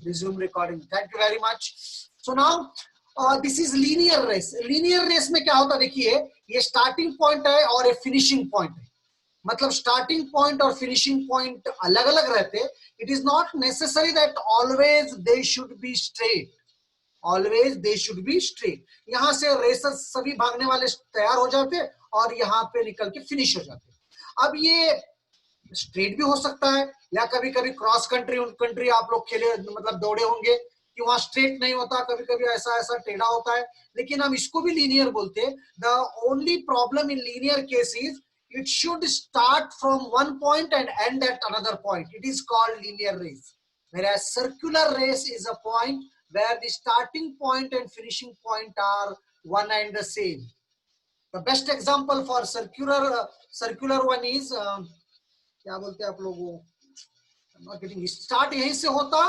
Resume recording. Thank you very much. So now this is linear race. Linear race में क्या होता है देखिए, ये स्टार्टिंग पॉइंट है और ये फिनिशिंग पॉइंट है. मतलब स्टार्टिंग पॉइंट और फिनिशिंग पॉइंट अलग अलग रहते. It is not necessary that always they should be straight. Always they should be straight. यहाँ से रेसर्स सभी भागने वाले तैयार हो जाते और यहाँ पे निकल के फिनिश हो जाते. अब ये स्ट्रेट भी हो सकता है या कभी कभी क्रॉस कंट्री आप लोग खेले मतलब दौड़े होंगे कि वहां स्ट्रेट नहीं होता, कभी कभी ऐसा ऐसा टेढ़ा होता है, लेकिन हम इसको भी लीनियर बोलते हैं. The only problem in linear case is it should start from one point and end at another point. It is called linear race. Whereas circular race is a point where the starting point and finishing point are one and the same. The best example for circular one is क्या बोलते हैं आप लोगों, I'm not getting it. Start यहीं से होता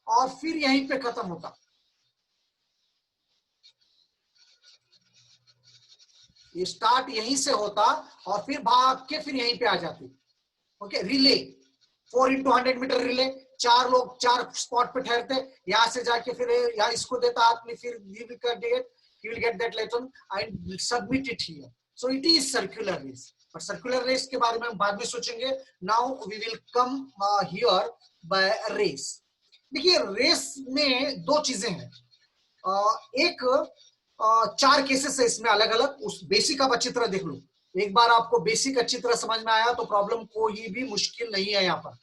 और फिर यहीं पे खत्म होता. ये स्टार्ट यहीं से होता और फिर भाग के फिर यहीं पे आ जाती. Okay, relay 4x100 metre relay, चार लोग चार स्पॉट पे ठहरते, यहां से जाके फिर यहाँ इसको देता आदमी, फिर he will get that later and submit it here. So it is circular race. But circular race के बारे में हम बाद में सोचेंगे. Now we will come here by race. देखिए रेस में दो चीजें हैं. एक चार केसेस है इसमें अलग अलग. उस बेसिक आप अच्छी तरह देख लो. एक बार आपको बेसिक अच्छी तरह समझ में आया तो प्रॉब्लम कोई भी मुश्किल नहीं है यहाँ पर.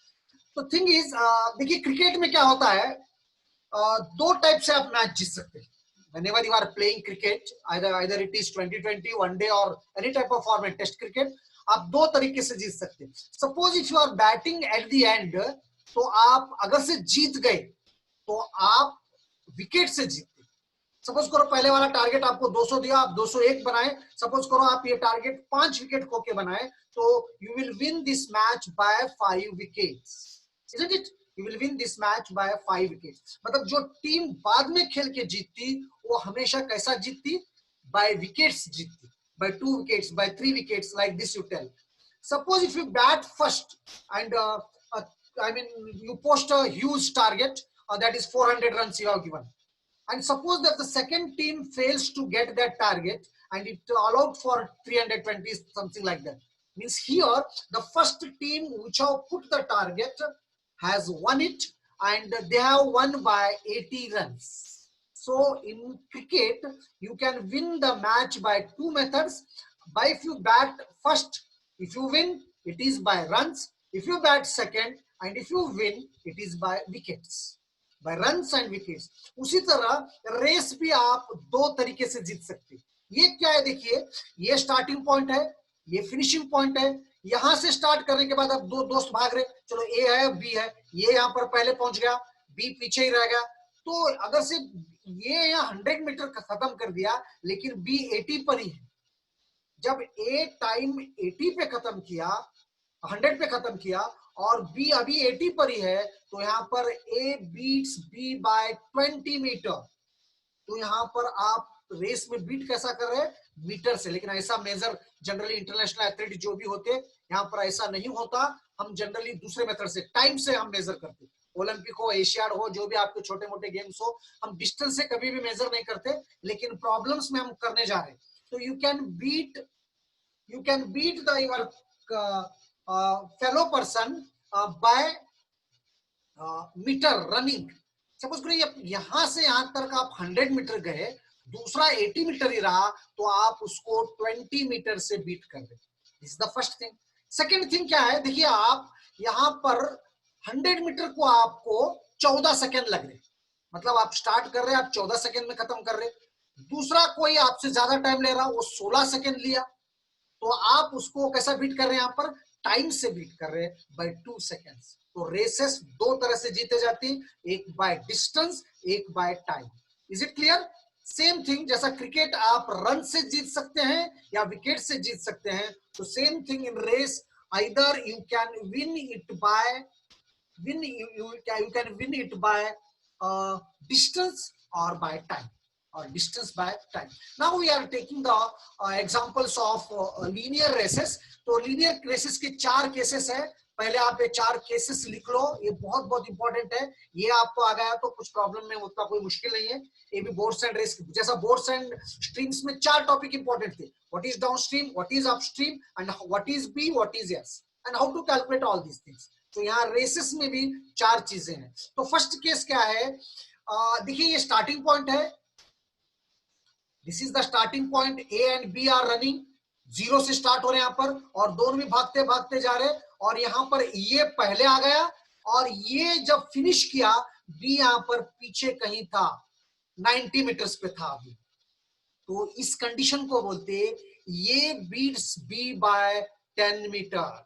तो थिंग इज देखिए क्रिकेट में क्या होता है, दो टाइप से आप मैच जीत सकते हैं. whenever you are playing cricket, either it is 2020 one day or any type of format, test cricket, आप दो तरीके से जीत सकते हैं. Suppose if you are batting at the end, तो आप अगर से जीत गए तो आप विकेट से जीतते. सपोज करो पहले वाला टारगेट आपको 200 दिया, आप 201 बनाए. सपोज करो आप ये टारगेट 5 विकेट खो के बनाए, तो you will win this match by 5 wickets. Isn't it? You will win this match by 5 wickets. मतलब जो टीम बाद में खेल के जीतती वो हमेशा कैसा जीतती, by wickets जीतती, by 2 wickets, by 3 wickets, like this you tell. Suppose if you bat first and I mean you post a huge target that is 400 runs you have given, and suppose that the second team fails to get that target and it allowed for 320, something like that, means here the first team which have put the target has won it and they have won by 80 runs. So in cricket you can win the match by two methods. By if you bat first, if you win, it is by runs. If you bat second and if you win, it is by wickets, by runs and wickets. उसी तरह race भी आप दो तरीके से जीत सकते हैं. ये क्या है देखिए, ये स्टार्टिंग पॉइंट है, ये फिनिशिंग पॉइंट है. यहां से स्टार्ट करने के बाद अब दो दोस्त भाग रहे, चलो ए है बी है, ये यहाँ पर पहले पहुंच गया, बी पीछे ही रह गया. तो अगर से ये यहाँ 100 मीटर खत्म कर दिया लेकिन बी 80 पर ही है. जब ए टाइम 80 पे खत्म किया, 100 पे खत्म किया और बी अभी 80 पर ही है, तो यहाँ पर A beats B by 20 meter. तो यहाँ पर आप रेस में बीट कैसा कर रहे हैं, मीटर से. लेकिन ऐसा मेजर जनरली इंटरनेशनल एथलीट जो भी होते यहाँ पर ऐसा नहीं होता. हम जनरली दूसरे मेथड से, टाइम से हम मेजर करते. ओलंपिक हो, एशियाड हो, जो भी आपके छोटे मोटे गेम्स हो, हम डिस्टेंस से कभी भी मेजर नहीं करते, लेकिन प्रॉब्लम्स में हम करने जा रहे हैं. तो you can beat the your fellow person by meter running. Suppose करिए यहां से यहां तक आप 100 मीटर गए, दूसरा 80 मीटर ही रहा, तो आप उसको 20 मीटर से बीट कर रहे. This is the first thing. Second thing क्या है देखिए, आप यहां पर 100 मीटर को आपको 14 सेकेंड लग रहे. मतलब आप स्टार्ट कर रहे हैं, आप 14 सेकेंड में खत्म कर रहे. दूसरा कोई आपसे ज्यादा टाइम ले रहा, वो 16 सेकेंड लिया, तो आप उसको कैसा बीट कर रहे हैं, यहाँ पर टाइम से बीट कर रहे हैं बाय 2 सेकेंड्स. तो रेसेस दो तरह से जीते जाती, एक बाय डिस्टेंस, एक by time. Is it clear? Same thing जैसा क्रिकेट आप रन से जीत सकते हैं या विकेट से जीत सकते हैं, तो same thing in race, either you can win it by distance or by time, or distance by time. Now we are taking the examples of linear races. तो linear races के चार केसेस है. पहले आप ये 4 केसेस लिख लो, ये बहुत बहुत इंपॉर्टेंट है। ये आपको आ गया तो कुछ प्रॉब्लम में उतना कोई मुश्किल नहीं है। ये भी बोर्ड्स एंड रेस जैसा बोर्ड्स एंड स्ट्रीम्स में 4 टॉपिक इंपॉर्टेंट थे, what is down stream, what is upstream and what is B, what is S and how to calculate all these things. तो यहाँ रेसेस में भी 4 चीजें हैं। तो फर्स्ट केस क्या है, देखिए ये स्टार्टिंग पॉइंट है, this is the starting point, A and B are running, 0 से स्टार्ट हो रहे हैं यहाँ पर और दोनों भी भागते भागते जा रहे, और यहाँ पर ये पहले आ गया और ये जब फिनिश किया बी यहाँ पर पीछे कहीं था, 90 मीटर्स पे था अभी। तो इस कंडीशन को बोलते ये बीट्स बी बाय 10 मीटर।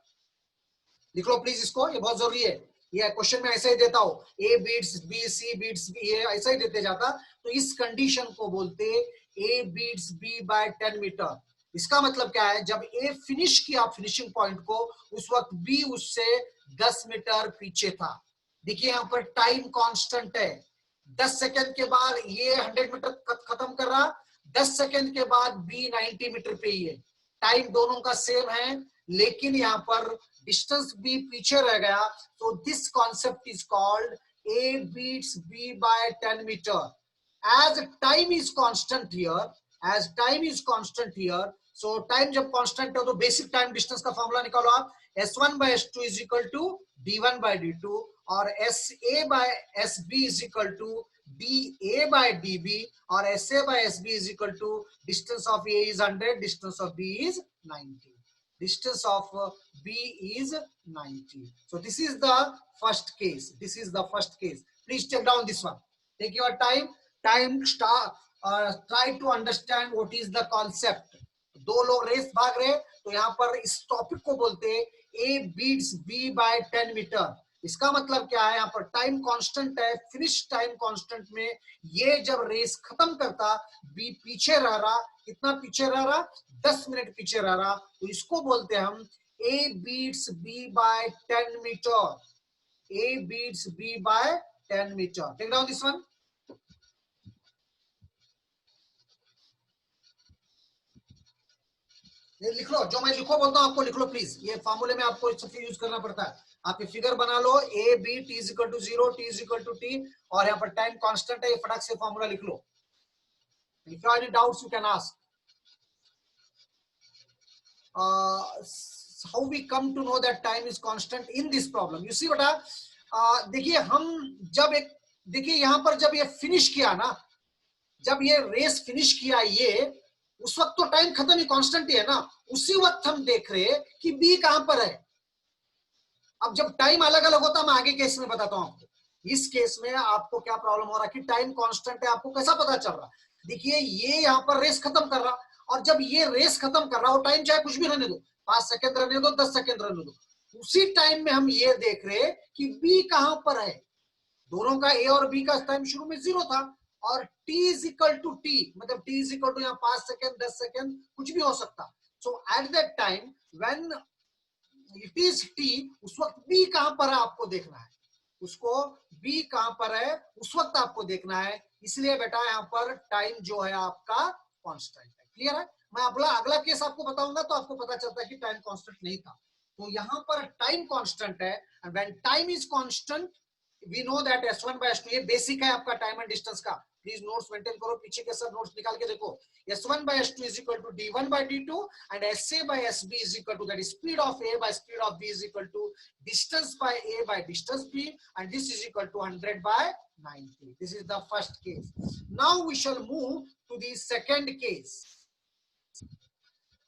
लिख लो प्लीज इसको, ये बहुत जरूरी है, ये क्वेश्चन में ऐसा ही देता हूं, A beats B, C beats B, ये ऐसा ही देते जाता। तो इस कंडीशन को बोलते A beats B by 10 meter. इसका मतलब क्या है, जब ए फिनिश किया फिनिशिंग पॉइंट को, उस वक्त बी उससे 10 मीटर पीछे था। देखिए यहाँ पर टाइम कांस्टेंट है, 10 सेकंड के बाद ये 100 मीटर खत्म कर रहा, 10 सेकंड के बाद बी 90 मीटर पे ही है, टाइम दोनों का सेम है, लेकिन यहाँ पर डिस्टेंस बी पीछे रह गया। तो this concept is called A beats B by 10 meter. As time is constant here, as time is constant here, so time जब कांस्टेंट हो तो बेसिक टाइम डिस्टेंस का फॉर्मूला निकालो आप, S1 by S2 is equal to D1 by D2 और SA by SB is equal to DA by DB और SA by SB is equal to distance of A is 100, distance of B is 90. Distance of B is 90. So this is the first case. This is the first case. Please check down this one. Take your time. Try to understand what is the concept. दो लोग race भाग रहे, तो यहाँ पर इस topic को बोलते हैं A beats B by 10 meter. इसका मतलब क्या है, यहाँ पर टाइम कांस्टेंट है, फिनिश टाइम कांस्टेंट में ये जब रेस खत्म करता बी पीछे रह रहा, कितना पीछे रह रहा, 10 मिनट पीछे रह रहा, तो इसको बोलते हैं हम A beats B by 10 meter. A beats B by 10 meter. Take down this one. लिख लो, जो मैं लिखो बोलता हूं आपको लिख लो प्लीज, ये फॉर्मूले में आपको सबसे यूज करना पड़ता है। आप ये फिगर बना लो, A B T is equal to 0, T is equal to T, और यहाँ पर टाइम कांस्टेंट है, ये फटाक से फॉर्मूला लिख लो। If you have any doubts you can ask. How we come to know that time is constant in this problem, you see बेटा, देखिए हम जब एक, देखिए यहाँ पर जब ये फिनिश किया ना, जब ये रेस फिनिश किया ये, उस वक्त तो टाइम खत्म ही, कांस्टेंट ही है ना, उसी वक्त हम देख रहे कि बी कहां पर है। अब जब टाइम अलग अलग होता, मैं आगे केस में बताता हूं आपको। इस केस में आपको क्या प्रॉब्लम हो रहा है कि टाइम कांस्टेंट है, आपको कैसा पता चल रहा, देखिए ये यहाँ पर रेस खत्म कर रहा, और जब ये रेस खत्म कर रहा हो, टाइम चाहे कुछ भी रहने दो, 5 सेकंड रहने दो, 10 सेकंड रहने दो, उसी टाइम में हम ये देख रहे कि बी कहां पर है। दोनों का ए और बी का टाइम शुरू में 0 था, और t is equal to T, मतलब t इज इक्वल टू यहाँ 5 सेकंड 10 सेकंड कुछ भी हो सकता। So at that time when it is t, उस वक्त b कहां पर है आपको देखना है, उसको b कहां पर है उस वक्त आपको देखना है। इसलिए बेटा यहाँ पर टाइम जो है आपका कांस्टेंट है। क्लियर है? मैं अगला केस आपको बताऊंगा तो आपको पता चलता है कि टाइम कांस्टेंट नहीं था। तो यहाँ पर टाइम कांस्टेंट है, and when time is constant we know that S1 by S2, ये बेसिक है आपका टाइम एंड डिस्टेंस का। प्लीज नोट्स मेंटेन करो, पीछे के सब नोट्स निकाल के देखो। S1 by S2 is equal to D1 by D2 and SA by SB is equal to, that is speed of A by speed of B is equal to distance by A by distance B, and this is equal to 100 by 90. This is the first case. Now we shall move to the second case.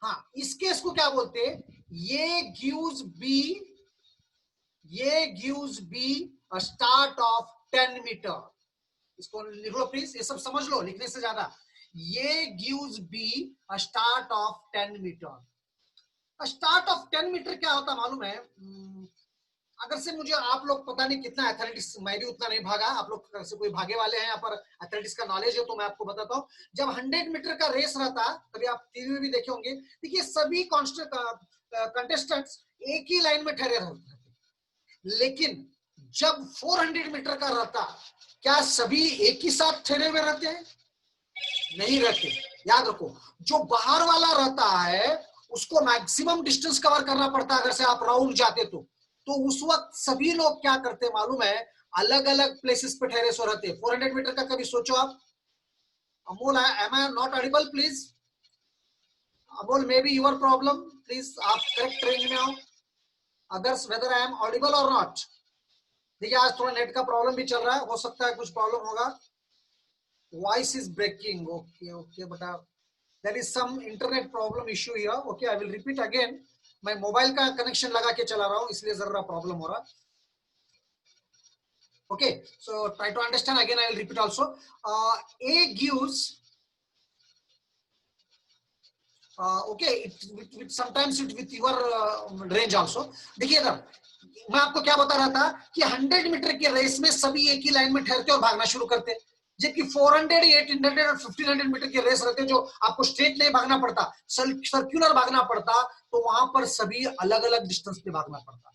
हाँ, इस case को क्या बोलते हैं, ये gives B a start of 10 meter. इसको लिख लो प्लीज, ये सब समझ लो लिखने से ज्यादा। ये gives B a start of 10 meter. Start of 10 meter क्या होता मालूम है, अगर से मुझे आप लोग पता नहीं कितना एथलेटिक्स, मैं भी उतना नहीं भागा, आप लोग से कोई भागे वाले हैं यहाँ पर, एथलेटिक्स का नॉलेज है तो मैं आपको बताता हूँ। जब 100 मीटर का रेस रहता, कभी आप टीवी में भी देखे होंगे, देखिए सभी कंटेस्टेंट्स एक ही लाइन में ठहरे रहते, लेकिन जब 400 मीटर का रहता, क्या सभी एक ही साथ ठहरे हुए रहते हैं? नहीं रहते। याद रखो, जो बाहर वाला रहता है उसको मैक्सिमम डिस्टेंस कवर करना पड़ता है, अगर से आप राउंड जाते तो तो उस वक्त सभी लोग क्या करते मालूम है, अलग अलग प्लेसेस पे ठहरे सो रहते। 400 मीटर का कभी सोचो आप। Amol, am I not audible please? Amol, maybe your problem, please आप करेक्ट रेंज में आओ। Others whether I am audible और नॉट। देखिए आज थोड़ा नेट का प्रॉब्लम भी चल रहा है, हो सकता है कुछ प्रॉब्लम होगा। Voice is breaking. Okay okay बेटा, there is some internet problem issue here. Okay, I will repeat again. मैं मोबाइल का कनेक्शन लगा के चला रहा हूँ, इसलिए जरा प्रॉब्लम हो रहा है। Okay, so try to understand again. I will repeat also. A gives. Okay, sometimes it with your range also. देखिए इधर मैं आपको क्या बता रहा था कि 100 मीटर के रेस में सभी एक ही लाइन में ठहरते और भागना शुरू करते, जबकि 400, 800 और 1500 मीटर के रेस रहते जो आपको स्ट्रेट नहीं भागना पड़ता, सर्कुलर भागना पड़ता, तो वहां पर सभी अलग अलग डिस्टेंस पे भागना पड़ता।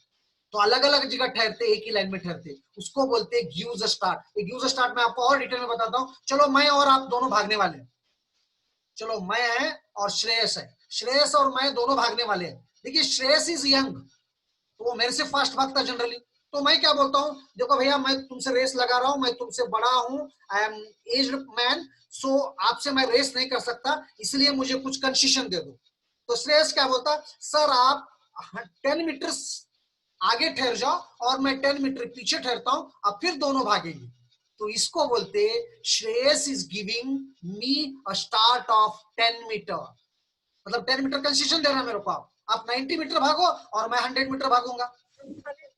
तो अलग अलग जगह ठहरते, एक ही लाइन में ठहरते, उसको बोलते हैं गिव्स स्टार्ट। एक गिव्स स्टार्ट मैं आपको और डिटेल में बताता हूं। चलो मैं और आप दोनों भागने वाले हैं। चलो मैं है और श्रेयस है, श्रेयस और मैं दोनों भागने वाले हैं। देखिए श्रेयस इज यंग, तो वो मेरे से फास्ट भागता जनरली। तो मैं क्या बोलता हूँ, देखो भैया मैं तुमसे रेस लगा रहा हूं, मैं तुमसे बड़ा हूं, आई एम एज्ड मैन, सो आपसे मैं रेस नहीं कर सकता, इसलिए मुझे कुछ कंसेशन दे दो। तो श्रेयस क्या बोलता, सर आप 10 मीटर आगे ठहर जाओ और मैं 10 मीटर पीछे ठहरता हूं, अब फिर दोनों भागेंगे। तो इसको बोलते Shreyas is giving me a start of 10 meter. मतलब 10 मीटर कंसेशन देना मेरे को, आप 90 मीटर भागो और मैं 100 मीटर भागूंगा।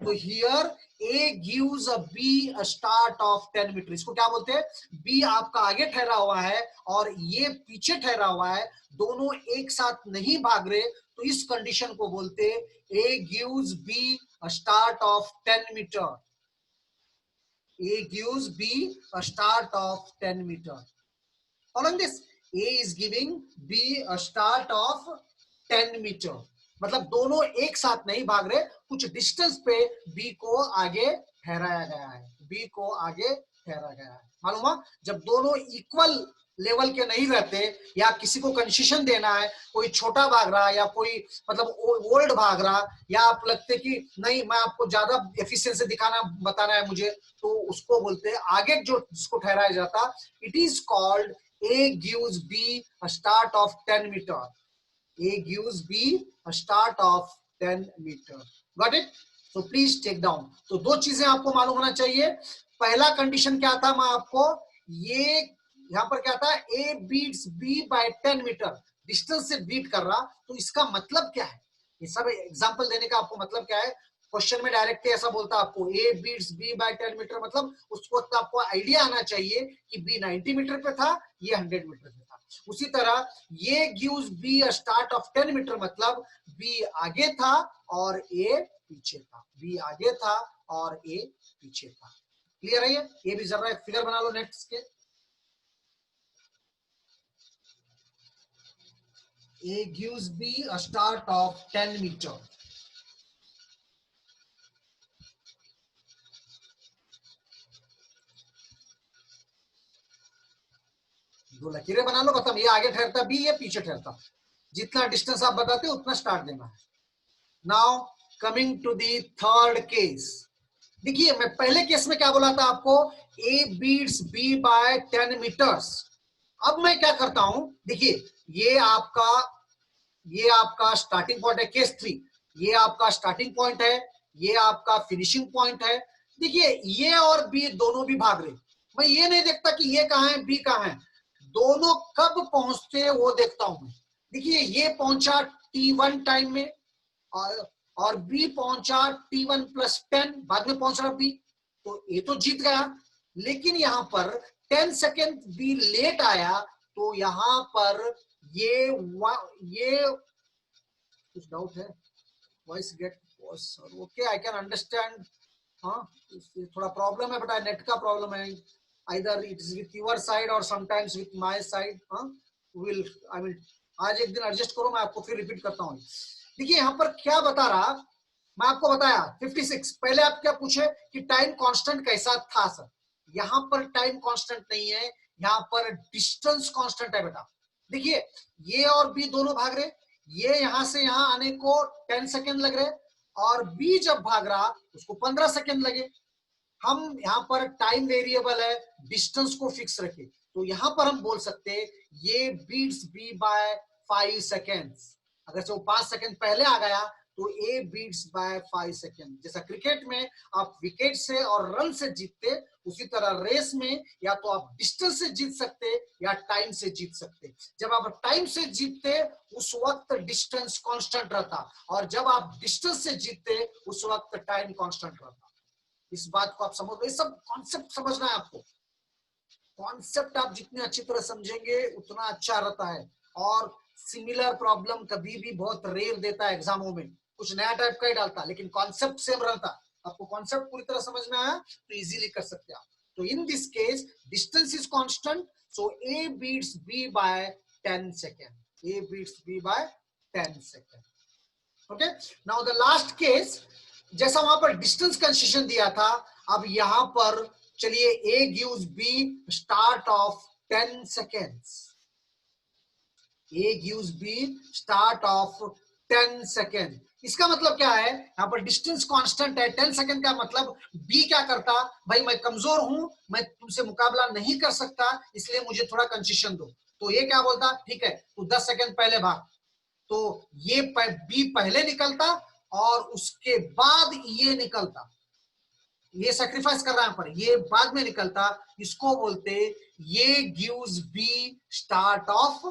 तो here A gives a B a start of 10 meter. इसको क्या बोलते हैं, बी आपका आगे ठहरा हुआ है और ये पीछे ठहरा हुआ है, दोनों एक साथ नहीं भाग रहे, तो इस कंडीशन को बोलते A gives B a start of 10 meter. A gives B a start of 10 meter. Following this, A is giving B a start of 10 meter. मतलब दोनों एक साथ नहीं भाग रहे, कुछ डिस्टेंस पे B को आगे ठहराया गया है, B को आगे ठहराया गया है। मालूम हुआ, जब दोनों इक्वल लेवल के नहीं रहते या किसी को कंसेशन देना है, कोई छोटा भाग रहा या कोई मतलब ओल्ड भाग रहा, या आप लगते कि नहीं मैं आपको ज्यादा एफिशिएंसी दिखाना बताना है मुझे, तो उसको बोलते हैं आगे जो जिसको ठहराया जाता, it is called A gives B a start of 10 meter. A gives B a start of 10 meter. Got it? So please take down. तो दो चीजें आपको मालूम होना चाहिए। पहला कंडीशन क्या था, मैं आपको ये यहां पर क्या था, A beats B by 10 meter, distance से बीट कर रहा, तो इसका मतलब क्या है, ये सब एग्जांपल देने का आपको मतलब क्या है। क्वेश्चन में डायरेक्ट ऐसा बोलता है आपको A beats B by 10 meter, मतलब उसको तो आपको आइडिया आना चाहिए कि B 90 मीटर पे था, ये 100 मीटर पे था। उसी तरह ये gives B a start of 10 meter, मतलब B आगे था और A पीछे था, B आगे था और A पीछे था। क्लियर है ये भी जरा एक फिगर बना लो नेक्स्ट के। A gives B a start of 10 meter. दो लकीरें बना लो, मतलब ये आगे ठहरता बी, ये पीछे ठहरता, जितना डिस्टेंस आप बताते हो उतना स्टार्ट देना है। Now coming to the third case. देखिए मैं पहले केस में क्या बोला था आपको, A beats B by 10 meters. अब मैं क्या करता हूं, देखिए ये आपका स्टार्टिंग पॉइंट है केस 3, ये आपका स्टार्टिंग पॉइंट है, ये आपका फिनिशिंग पॉइंट है। देखिए ये और बी दोनों भी भाग रहे, मैं ये नहीं देखता कि ये कहां है बी कहां है, दोनों कब पहुंचते हैं वो देखता हूं मैं। देखिए ये पहुंचा T1 टाइम में और बी पहुंचा T1 प्लस 10 बाद में पहुंच रहा बी, तो ये तो जीत गया। लेकिन यहां पर 10 सेकेंड बी लेट आया, तो यहां पर ये कुछ डाउट है, voice get okay, I can understand. हाँ थोड़ा प्रॉब्लम है बेटा, नेट का प्रॉब्लम है, either it is with your side or sometimes with my side. I will आज एक दिन एडजस्ट करो, मैं आपको फिर रिपीट करता हूँ। देखिए यहाँ पर क्या बता रहा, मैं आपको बताया 56। पहले आप क्या पूछे कि टाइम कांस्टेंट कैसा था सर, यहाँ पर टाइम कांस्टेंट नहीं है, यहाँ पर डिस्टेंस कांस्टेंट है बेटा। देखिए ये और बी दोनों भाग रहे, ये यहां से यहां आने को 10 सेकेंड लग रहे, और बी जब भाग रहा उसको 15 सेकेंड लगे। हम यहाँ पर टाइम वेरिएबल है, डिस्टेंस को फिक्स रखे, तो यहाँ पर हम बोल सकते हैं ये बीट्स बी बाय 5 सेकेंड्स। अगर से वो 5 सेकेंड पहले आ गया तो ए बीट्स बाय 5 सेकेंड। जैसा क्रिकेट में आप विकेट से और रन से जीतते, उसी तरह रेस में या तो आप डिस्टेंस से जीत सकते या टाइम से जीत सकते। जब आप टाइम से जीतते उस वक्त डिस्टेंस कांस्टेंट रहता, और जब आप डिस्टेंस से जीतते उस वक्त टाइम कांस्टेंट रहता। इस बात को आप समझ लो, ये सब कॉन्सेप्ट समझना है आपको। कॉन्सेप्ट आप जितने अच्छी तरह समझेंगे उतना अच्छा रहता है। और सिमिलर प्रॉब्लम कभी भी बहुत रेयर देता है एग्जामों में, कुछ नया टाइप का ही डालता, लेकिन कॉन्सेप्ट सेम रहता। आपको कॉन्सेप्ट पूरी तरह समझ में आया तो इजीली कर सकते हैं आप। तो in this case distance is constant, so A beats B by 10 second. A beats B by 10 second. Okay, now the last case, जैसा वहां पर डिस्टेंस कंसीडरेशन दिया था, अब यहां पर चलिए A gives B start of 10 seconds. A gives B start of 10 second. इसका मतलब क्या है, यहाँ पर डिस्टेंस कांस्टेंट है, 10 सेकेंड का मतलब बी क्या करता, भाई मैं कमजोर हूं, मैं तुमसे मुकाबला नहीं कर सकता, इसलिए मुझे थोड़ा कंसेशन दो। तो ये क्या बोलता, ठीक है तू 10 सेकेंड पहले भाग। तो ये बी पहले निकलता और उसके बाद ये निकलता, ये सैक्रिफाइस कर रहा है पर ये बाद में निकलता, इसको बोलते ये gives B start of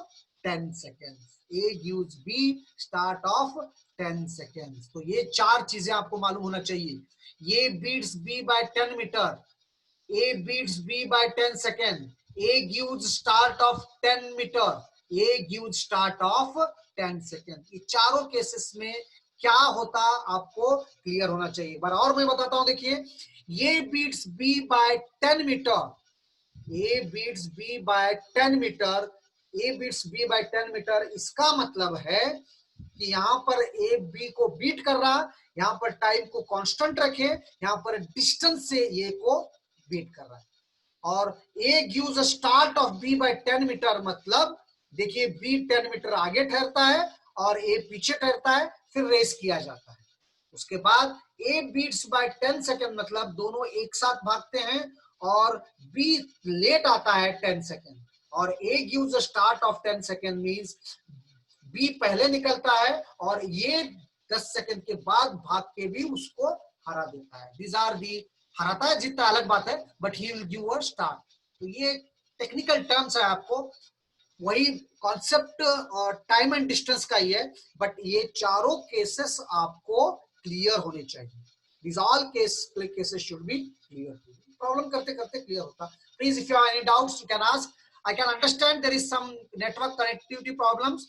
10 seconds. A gives B start of 10 seconds. तो ये चार चीजें आपको मालूम होना चाहिए। ये beats B by 10 meter, A beats B by 10 second, A gives start of 10 meter, A gives start of 10 second. ये चारों केसेस में क्या होता आपको क्लियर होना चाहिए। एक बार और मैं बताता हूं, देखिए ये beats B by 10 meter, A beats B by 10 meter, A beats B by 10 meter. इसका मतलब है कि यहाँ पर ए बी को बीट कर रहा, यहाँ पर टाइम को कांस्टेंट रखे, यहाँ पर डिस्टेंस से ए को बीट कर रहा है। और A gives a start of B by 10 meter, मतलब देखिए बी 10 मीटर आगे ठहरता है और ए पीछे ठहरता है, फिर रेस किया जाता है। उसके बाद ए बीट्स बाय 10 सेकेंड, मतलब दोनों एक साथ भागते हैं और बी लेट आता है 10 सेकेंड। और A gives a start of 10 second means B पहले निकलता है और ये 10 सेकेंड के बाद भाग के भी उसको हरा देता है। दीज आर दी, हराता है जीतता अलग बात है, but he will give a start. तो ये टेक्निकल टर्म्स है, आपको वही कॉन्सेप्ट टाइम एंड डिस्टेंस का ही है, बट ये चारों केसेस आपको क्लियर होने चाहिए। These all cases should be clear. Problem करते करते क्लियर होता। Please if you have any doubts you can ask. I can understand there is some network connectivity problems.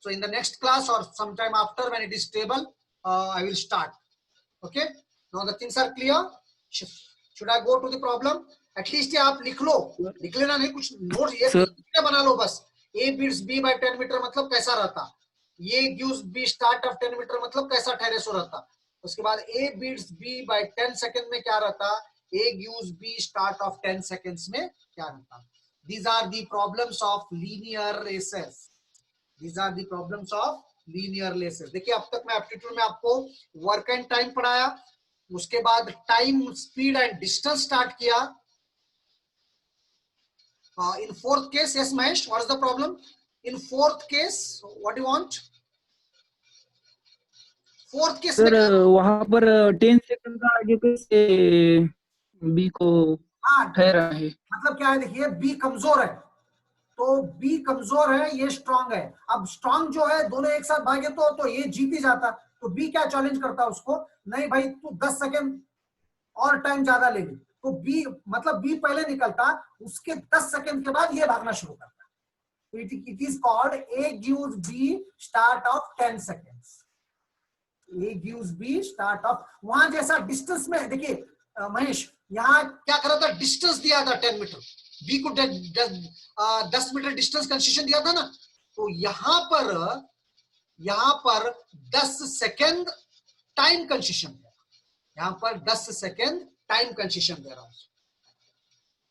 So in the next class or sometime after when it is stable, I will start. Okay. Now the things are clear. Should I go to the problem? At least ये आप लिख लो, लिख लेना नहीं, कुछ note ये बना लो बस। A beats B by 10 meter मतलब कैसा रहता, ये gives B start of 10 meter मतलब कैसा ठहरे सो रहता। उसके बाद A beats B by 10 second में क्या रहता, A gives B start of 10 seconds में क्या रहता। These are the problems of linear races. These are the problems of linear races. देखिए अब तक मैं एप्टीट्यूड में आपको वर्क एंड टाइम पढ़ाया, उसके बाद time, speed and distance start किया। In fourth case, yes Mahesh, what is the problem? In fourth case, what do you want? Fourth case sir वहां पर 10 सेकंड का आगे कैसे बी को ठहरा है, मतलब क्या है, देखिए बी कमजोर है, तो बी कमजोर है, ये स्ट्रांग है। अब स्ट्रांग जो है दोनों एक साथ भागे तो ये जीत ही जाता। तो बी क्या चैलेंज करता उसको, नहीं भाई तू 10 सेकेंड और टाइम ज्यादा ले ली। तो बी मतलब बी पहले निकलता, उसके 10 सेकेंड के बाद ये भागना शुरू करता। तो it is called A gives B start of 10 seconds. A gives B start of, वहां जैसा डिस्टेंस में देखिए महेश, यहाँ क्या करा था, डिस्टेंस दिया था 10 मीटर, बी को 10 मीटर डिस्टेंस कंसेशन दिया था ना। तो यहाँ पर 10 सेकेंड टाइम कंसेशन दे रहा, यहाँ पर 10 सेकेंड टाइम कंसेशन दे रहा हूं।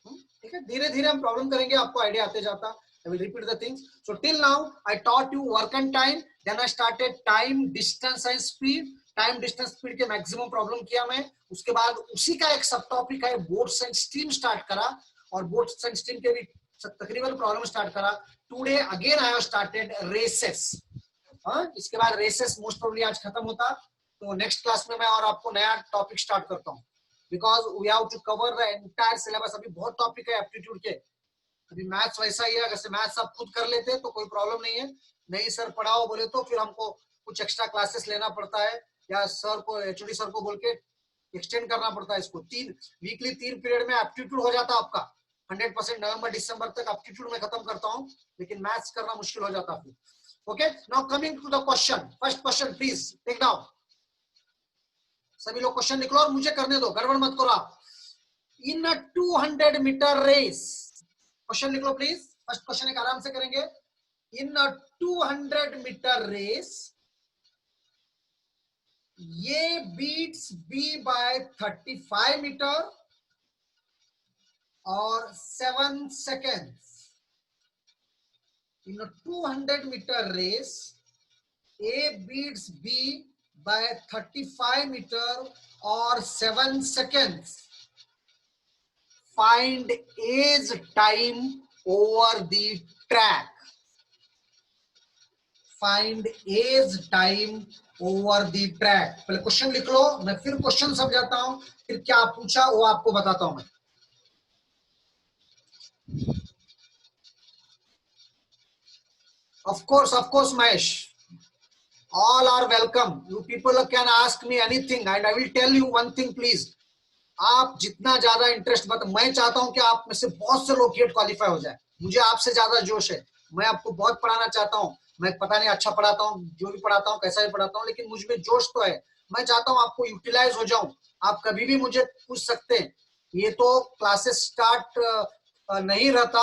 ठीक है, धीरे धीरे हम प्रॉब्लम करेंगे, आपको आइडिया आते जाता। I will repeat the things. So till now I taught you work and time, then I started time, distance and speed. Time distance speed के मैक्सिमम प्रॉब्लम किया मैं। उसके बाद उसी का एक सब टॉपिक है बोट्स एंड स्टीम स्टार्ट करा, और बोट्स एंड स्टीम के भी तकरीबन प्रॉब्लम स्टार्ट करा। Today again I have started races. इसके बाद रेसेस मोस्ट प्रोबेबली आज खत्म होता, तो नेक्स्ट क्लास में मैं और आपको नया टॉपिक स्टार्ट करता हूँ, because we have to cover the entire syllabus. अभी बहुत टॉपिक है एप्टीट्यूड के, अभी मैथ्स वैसा ही है, अगर मैथ्स आप खुद कर लेते तो कोई प्रॉब्लम नहीं है, नहीं सर पढ़ाओ बोले तो फिर हमको कुछ एक्स्ट्रा क्लासेस लेना पड़ता है, या सर को एचओडी सर को बोल के एक्सटेंड करना पड़ता है इसको। 3 पीरियड में एप्टीट्यूड हो जाता आपका 100%। नवंबर दिसंबर तक एप्टीट्यूड में खत्म करता हूँ, लेकिन मैथ्स करना मुश्किल हो जाता फिर। Okay, now coming to the question. First question please take down. सभी लोग क्वेश्चन निकलो और मुझे करने दो, गड़बड़ मत करो आप। In a 200 metre race, question लिख लो प्लीज। फर्स्ट क्वेश्चन एक आराम से करेंगे। In a 200 metre race, A beats B by 35 metre और 7 seconds. In a 200 metre race, A beats B by 35 meter or 7 seconds. Find A's time over the track. Find A's time over the track. पहले question लिख लो, मैं फिर question समझाता हूं, फिर क्या पूछा वो आपको बताता हूं मैं। Of course, Mahesh. All are welcome. You people can ask me anything and I will tell you one thing please. आप जितना ज्यादा इंटरेस्ट मैं चाहता हूं कि आप में से बहुत से लोग गेट क्वालिफाई हो जाए। मुझे आपसे ज्यादा जोश है, मैं आपको बहुत पढ़ाना चाहता हूं। मैं पता नहीं अच्छा पढ़ाता हूं, जो भी पढ़ाता हूं कैसा भी पढ़ाता हूं, लेकिन मुझ में जोश तो है। मैं चाहता हूं आपको यूटिलाइज हो जाऊं। आप कभी भी मुझे पूछ सकते हैं। ये तो क्लासेस स्टार्ट नहीं रहता,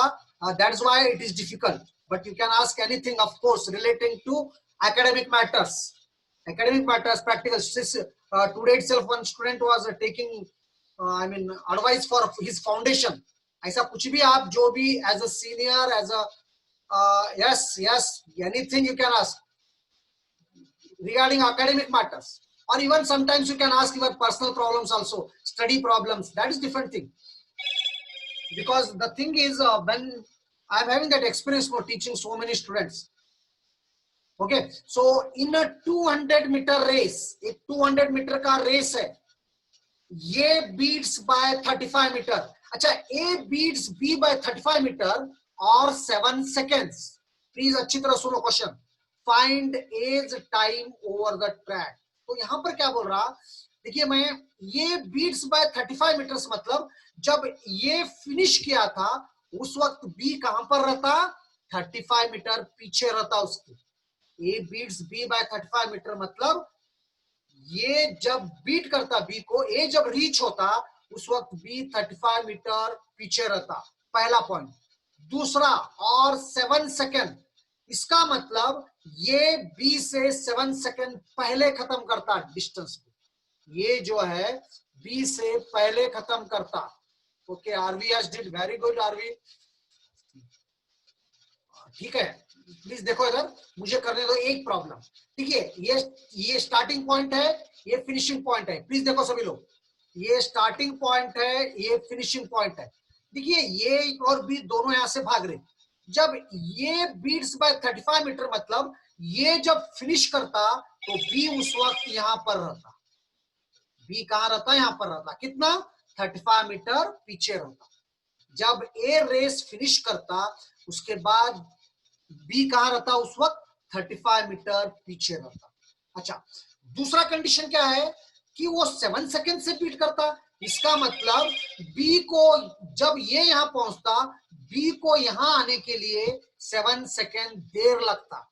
that's why it is difficult, but you can ask anything of course relating to academic matters, practicals. Today itself one student was taking advice for his foundation. ऐसा कुछ भी आप जो भी as a senior, as a yes, anything you can ask regarding academic matters, or even sometimes you can ask your personal problems also, study problems. That is different thing, because the thing is when I am having that experience for teaching so many students. Okay, so in 200 metre race, एक 200 metre का race है, ये beats by 35 metre. अच्छा, A beats B by 35 metre और 7 seconds. Please अच्छी तरह सुनो question. Find A's time over the track. तो यहां पर क्या बोल रहा, देखिए मैं ये बीट्स बाय 35 मीटर मतलब जब ये फिनिश किया था उस वक्त बी कहां पर रहता, 35 मीटर पीछे रहता उसके। A beats B by 35 metre मतलब ये जब बीट करता बी को, ए जब रीच होता उस वक्त बी 35 मीटर पीछे रहता। पहला पॉइंट। दूसरा, और 7 सेकेंड, इसका मतलब ये बी से 7 सेकेंड पहले खत्म करता डिस्टेंस को। ये जो है बी से पहले खत्म करता। Okay, Aarvi has did very good. Aarvi ठीक है, प्लीज देखो इधर, मुझे करने दो एक प्रॉब्लम। देखिए ये स्टार्टिंग पॉइंट है, ये फिनिशिंग पॉइंट है। प्लीज देखो सभी लोग, ये स्टार्टिंग पॉइंट है, ये फिनिशिंग पॉइंट है। देखिए ये और बी दोनों यहां से भाग रहे। जब ये बीट्स बाय 35 मीटर मतलब ये जब फिनिश करता तो बी उस वक्त यहां पर रहता। बी कहां रहता, यहां पर रहता। कितना, 35 मीटर पीछे रहता। जब ए रेस फिनिश करता उसके बाद बी कहां रहता उस वक्त, 35 मीटर पीछे रहता। अच्छा, दूसरा कंडीशन क्या है कि वो 7 सेकेंड से बीट करता। इसका मतलब बी को जब ये यहां पहुंचता, बी को यहां आने के लिए 7 सेकेंड देर लगता।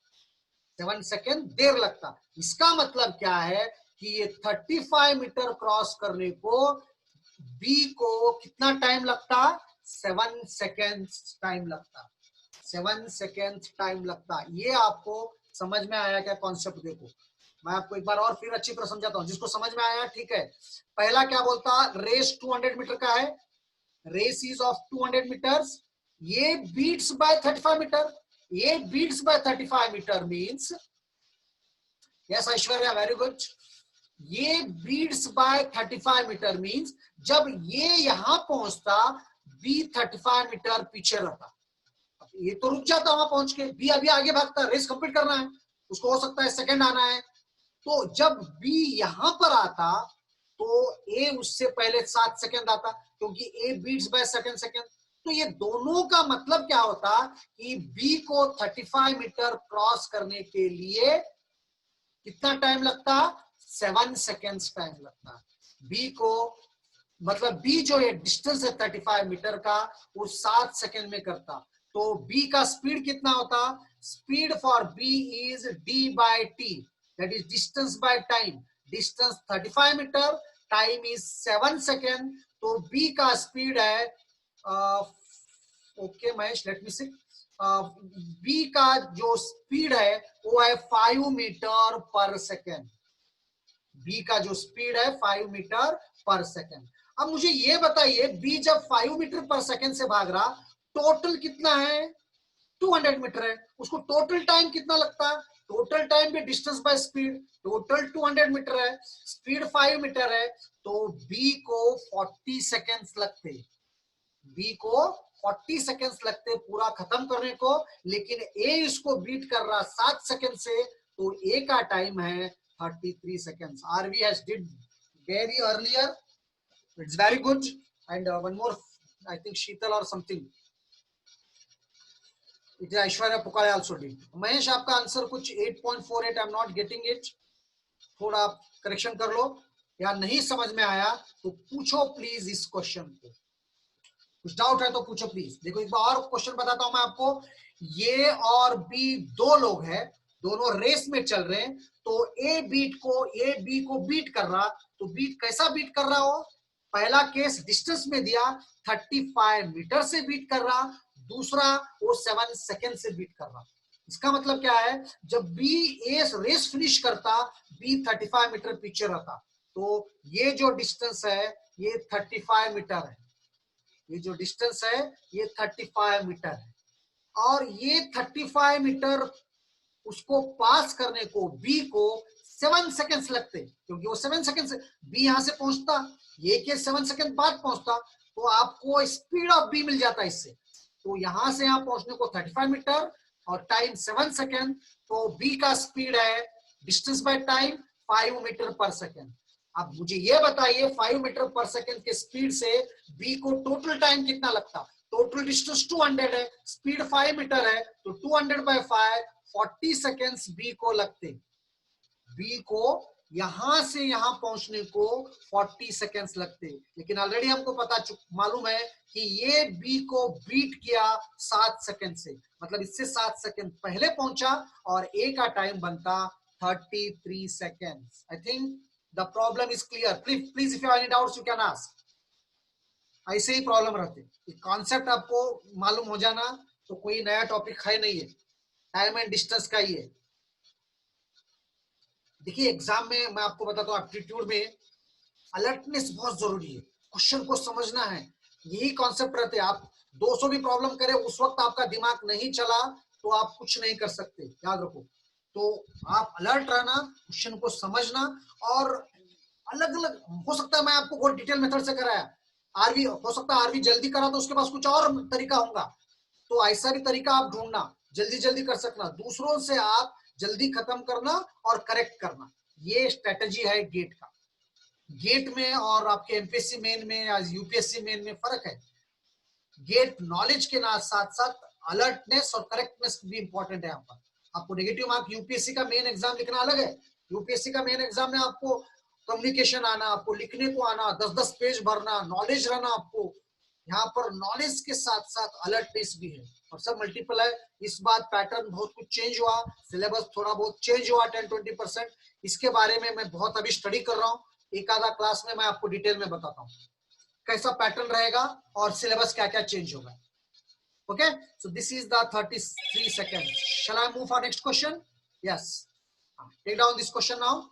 7 सेकेंड देर लगता। इसका मतलब क्या है कि ये 35 मीटर क्रॉस करने को बी को कितना टाइम लगता, 7 सेकेंड टाइम लगता। 7 सेकेंड टाइम लगता। ये आपको समझ में आया क्या कॉन्सेप्ट? देखो मैं आपको एक बार और फिर अच्छी तरह समझाता हूं, जिसको समझ में आया ठीक है। पहला क्या बोलता, रेस 200 मीटर का है, रेस इज ऑफ 200 मीटर्स, ये बीट्स बाय 35 मीटर। ये beats by 35 metre means, yes Aishwarya very good, ये बीट्स बाय 35 मीटर मींस जब ये यहां पहुंचता बी 35 मीटर पीछे रहता, ये तो रुक जाता वहां पहुंच के, बी अभी आगे भागता, रेस कंप्लीट करना है उसको, हो सकता है सेकंड आना है, तो जब बी यहां पर आता तो ए उससे पहले 7 सेकंड आता, क्योंकि ए बीट्स बाय सेकंड। तो ये दोनों का मतलब क्या होता कि बी को 35 मीटर क्रॉस करने के लिए कितना टाइम लगता, 7 सेकेंड्स टाइम लगता। बी को मतलब बी जो ये डिस्टेंस है 35 मीटर का वो 7 सेकेंड में करता, तो बी का स्पीड कितना होता, speed for B is D by T, that is distance by time, distance 35 metre, time is 7 second, तो बी का स्पीड है okay Mahesh let me see, B का जो स्पीड है वो है 5 मीटर पर सेकेंड, बी का जो स्पीड है 5 मीटर पर सेकेंड। अब मुझे ये बताइए बी जब 5 मीटर पर सेकेंड से भाग रहा, टोटल कितना है 200 मीटर है, उसको टोटल टाइम कितना लगता है, टोटल टाइम पे distance by speed, total 200 metre है, स्पीड 5 मीटर है, तो बी को 40 सेकेंड्स लगते, बी को 40 सेकेंड्स लगते पूरा खत्म करने को, लेकिन ए इसको बीट कर रहा 7 सेकेंड से, तो ए का टाइम है 33 seconds. RV has did very earlier. It's very good. And one more, I think Sheetal or something. It is Aishwarya Pukale also did. Mahesh आपका आंसर कुछ 8.48. I'm not getting it. थोड़ा आप correction कर लो, या नहीं समझ में आया तो पूछो प्लीज इस क्वेश्चन को, कुछ डाउट है तो पूछो प्लीज। देखो एक बार और क्वेश्चन बताता हूं मैं आपको, ये और बी दो लोग हैं, दोनों रेस में चल रहे हैं, तो ए बी को बीट कर रहा, तो बीट कैसा बीट कर रहा हो, पहला केस डिस्टेंस में दिया 35 मीटर से बीट कर रहा, दूसरा वो 7 सेकेंड से बीट कर रहा। इसका मतलब क्या है, जब बी ए रेस फिनिश करता बी 35 मीटर पीछे रहता, तो ये जो डिस्टेंस है ये 35 मीटर है, ये जो डिस्टेंस है ये 35 मीटर है, और ये 35 मीटर उसको पास करने को बी को 7 सेकेंड्स लगते, क्योंकि वो 7 सेकेंड से बी यहां से पहुंचता, ये के 7 सेकेंड बाद पहुंचता, तो आपको स्पीड ऑफ बी मिल जाता इससे, तो यहां से यहां पहुंचने को 35 मीटर और टाइम 7 सेकेंड, तो बी का स्पीड है डिस्टेंस बाय टाइम 5 मीटर पर सेकेंड। अब मुझे ये बताइए 5 मीटर पर सेकेंड के स्पीड से बी को टोटल टाइम कितना लगता, टोटल डिस्टेंस 200 है, स्पीड 5 मीटर है, तो 200 बाय 5 40 सेकेंड्स बी को लगते, बी को यहां से यहां पहुंचने को 40 सेकेंड्स लगते, लेकिन ऑलरेडी हमको पता मालूम है कि ये बी को बीट किया 7 सेकेंड से, मतलब इससे 7 सेकेंड पहले पहुंचा और ए का टाइम बनता 33 seconds. I think the problem is clear. Please if you have any doubts you can ask. ऐसे ही प्रॉब्लम रहते, कॉन्सेप्ट आपको मालूम हो जाना तो कोई नया टॉपिक है नहीं है, टाइम एंड डिस्टेंस का ही है। देखिए एग्जाम में मैं आपको बताता हूँ, एप्टीट्यूड में अलर्टनेस बहुत जरूरी है, क्वेश्चन को समझना है, यही कॉन्सेप्ट रहते हैं। आप 200 भी प्रॉब्लम करे उस वक्त आपका दिमाग नहीं चला तो आप कुछ नहीं कर सकते, याद रखो। तो आप अलर्ट रहना, क्वेश्चन को समझना, और अलग अलग हो सकता है मैं आपको बहुत डिटेल मेथड से कराया, आरवी हो सकता है आरवी जल्दी करा तो उसके पास कुछ और तरीका होगा, तो ऐसा भी तरीका आप ढूंढना, जल्दी जल्दी कर सकना, दूसरों से आप जल्दी खत्म करना और करेक्ट करना, ये स्ट्रेटजी है गेट का। गेट में और आपके एमपीएससी मेन में या यूपीएससी मेन में फर्क है, गेट नॉलेज के साथ साथ अलर्टनेस और करेक्टनेस भी इंपॉर्टेंट है। यहाँ पर आपको नेगेटिव मार्क, यूपीएससी का मेन एग्जाम लिखना अलग है, यूपीएससी का मेन एग्जाम में आपको कम्युनिकेशन आना, आपको लिखने को आना, 10-10 पेज भरना, नॉलेज रहना आपको, यहाँ पर नॉलेज के साथ साथ अलर्टनेस भी है, और सब मल्टीपल है। इस बार पैटर्न बहुत कुछ चेंज हुआ, सिलेबस थोड़ा बहुत चेंज हुआ 10-20%, इसके बारे में मैं बहुत अभी स्टडी कर रहा हूँ, एक आधा क्लास में मैं आपको डिटेल में बताता हूँ कैसा पैटर्न रहेगा और सिलेबस क्या क्या चेंज होगा। Okay, so this is the 33 seconds. Shall I move for next question? Yes. Take down this question now.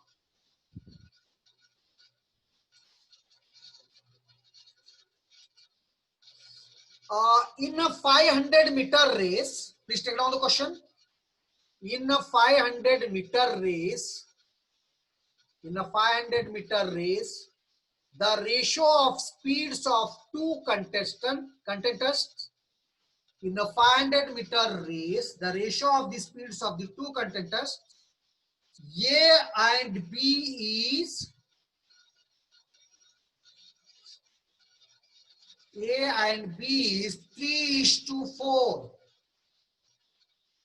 In a 500-meter race, please take down the question. In a 500-meter race, in a 500-meter race, the ratio of speeds of two contestants in a 500-meter race, the ratio of the speeds of the two contestants A and B is A and B is 3:4.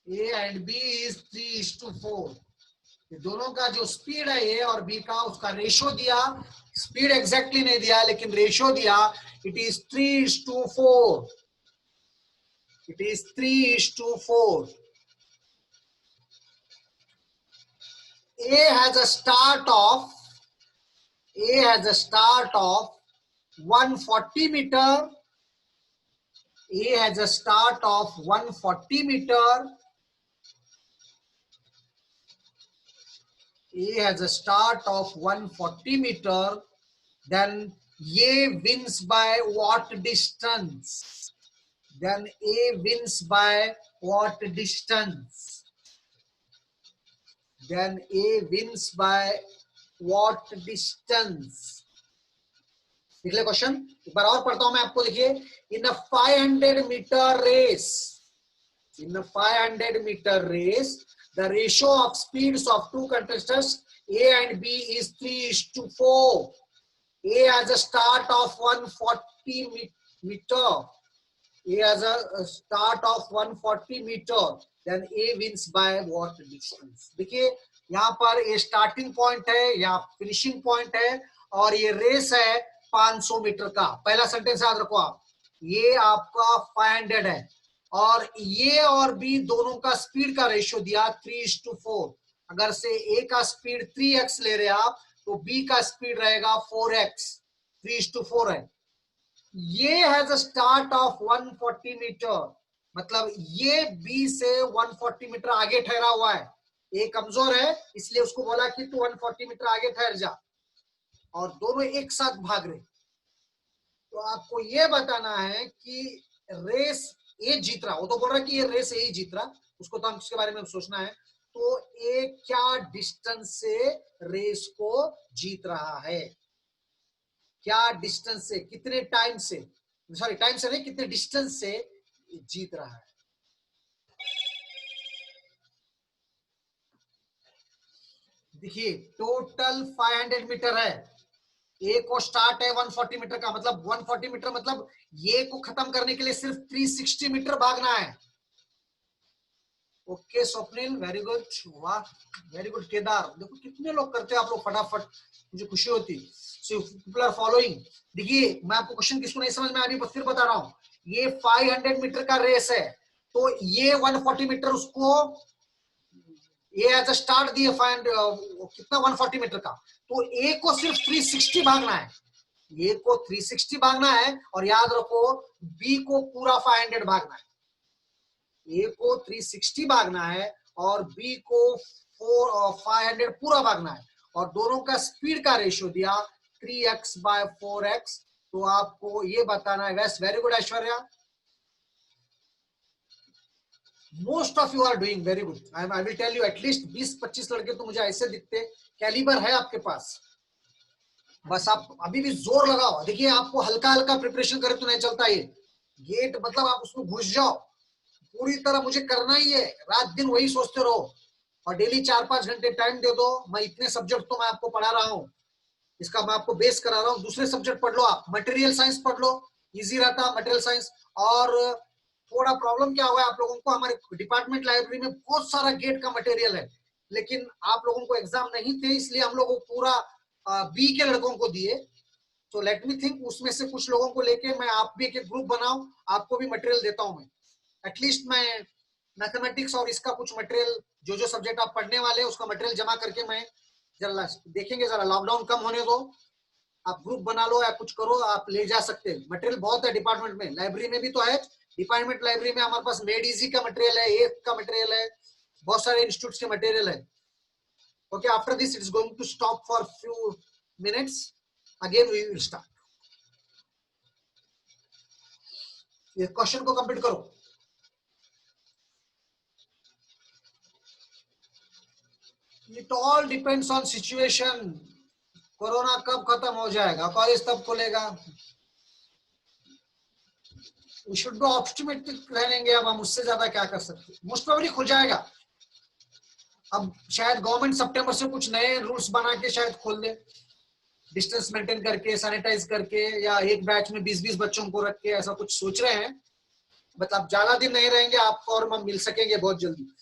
A and B is 3:4. ये दोनों का जो speed है ए और B का, उसका ratio दिया, speed exactly नहीं दिया लेकिन रेशो दिया, it is 3:4. It is 3:4. A has a start of 140 meter. A has a start of 140 meter. A has a start of 140 meter. Then A wins by what distance? Then A wins by what distance? Then A wins by what distance? देख ले question, एक बार और पढ़ता हूं मैं आपको. देखिए, इन अ 500-meter race, in a 500-meter race, the ratio of speeds of two contestants A and B is 3:4. A has a start of 140 meter. A has a start of 140 meter. Then A wins by what distance? देखिए, यहाँ पर ये starting point है, यहाँ finishing point है, और ये race है 500 मीटर का. पहला सेंटेंस याद रखो आप, ये आपका 500 है और ये और बी दोनों का स्पीड का रेशियो दिया 3:4. अगर से ए का स्पीड 3x ले रहे आप, तो बी का स्पीड रहेगा 4x. 3:4 है. ये has a start of 140 metre, मतलब ये बी से 140 मीटर आगे ठहरा हुआ है. ए कमजोर है, इसलिए उसको बोला कि तू 140 मीटर आगे ठहर जा, और दोनों एक साथ भाग रहे. तो आपको ये बताना है कि रेस ए जीत रहा. वो तो बोल रहा है कि ये रेस ए ही जीत रहा, उसको तो हम उसके बारे में सोचना है. तो ए क्या डिस्टेंस से रेस को जीत रहा है? क्या डिस्टेंस से, कितने टाइम से, सॉरी टाइम से नहीं, कितने डिस्टेंस से जीत रहा है? देखिए, टोटल 500 मीटर है. ए को स्टार्ट है 140 मीटर का, मतलब 140 मीटर, मतलब ये को खत्म करने के लिए सिर्फ 360 मीटर भागना है. Okay Swapnil, very good. वाह, वेरी गुड. केदार, देखो कितने लोग करते हैं आप लोग फटाफट, मुझे खुशी होती. So people are following. देखिए, मैं आपको क्वेश्चन किसको नहीं समझ में आ रही, फिर बता रहा हूं. ये 500 मीटर का रेस है, तो ये 140 मीटर उसको ये एज अ स्टार्ट दिए 500 कितना 140 मीटर का, तो ए को सिर्फ 360 भागना है. ए को 360 भागना है, और याद रखो बी को पूरा 500 भागना है. ए को 360 भागना है और बी को 500 पूरा भागना है, और दोनों का स्पीड का रेशियो दिया 3x/4x. तो आपको ये बताना है. Best, very good Aishwarya. Most of you are doing very good. I will tell you, at least 20-25 लड़के तो मुझे ऐसे दिखते, कैलिबर है आपके पास. बस आप अभी भी जोर लगाओ. देखिए, आपको हल्का हल्का प्रिपरेशन करे तो नहीं चलता. ये गेट मतलब आप उसमें घुस जाओ पूरी तरह. मुझे करना ही है, रात दिन वही सोचते रहो, और डेली 4-5 घंटे टाइम दे दो. मैं इतने सब्जेक्ट तो मैं आपको पढ़ा रहा हूँ, इसका मैं आपको बेस करा रहा हूँ. दूसरे सब्जेक्ट पढ़ लो आप, मटेरियल साइंस पढ़ लो, इजी रहता मटेरियल साइंस. और थोड़ा प्रॉब्लम क्या हुआ है आप लोगों को, हमारे डिपार्टमेंट लाइब्रेरी में बहुत सारा गेट का मटेरियल है, लेकिन आप लोगों को एग्जाम नहीं थे, इसलिए हम लोगों को पूरा बी के लड़कों को दिए. तो लेट मी थिंक, उसमें से कुछ लोगों को लेके मैं आप भी एक ग्रुप बनाऊं, आपको भी मटेरियल देता हूं मैं. एटलीस्ट मैं मैथमेटिक्स और इसका कुछ मटेरियल, जो सब्जेक्ट आप पढ़ने वाले हैं उसका मटेरियल जमा करके मैं जरा देखेंगे. जरा लॉकडाउन कम होने दो, आप ग्रुप बना लो या कुछ करो, आप ले जा सकते हैं. मटेरियल बहुत है डिपार्टमेंट में, लाइब्रेरी में भी तो है. डिपार्टमेंट लाइब्रेरी में हमारे पास मेड इजी का मटेरियल है, ए का मटेरियल है, बहुत सारे इंस्टीट्यूट्स के मटेरियल है. Okay, after this it is going to stop for few minutes, again we will start. ये क्वेश्चन को कंप्लीट करो. It all depends on situation. Corona कब खत्म हो जाएगा, कॉलेज तब खुलेगा। वी शुड बी ऑप्टिमिस्टिक रहेंगे। अब हम उससे ज्यादा क्या कर सकते, मोस्ट प्रोबेबली खुल जाएगा। अब शायद गवर्नमेंट सितंबर से कुछ नए रूल्स बना के शायद खोल दे, डिस्टेंस मेंटेन करके, सैनिटाइज करके, या एक बैच में 20-20 बच्चों को रख के, ऐसा कुछ सोच रहे हैं। बट आप ज्यादा दिन नहीं रहेंगे, आपको और हम मिल सकेंगे बहुत जल्दी।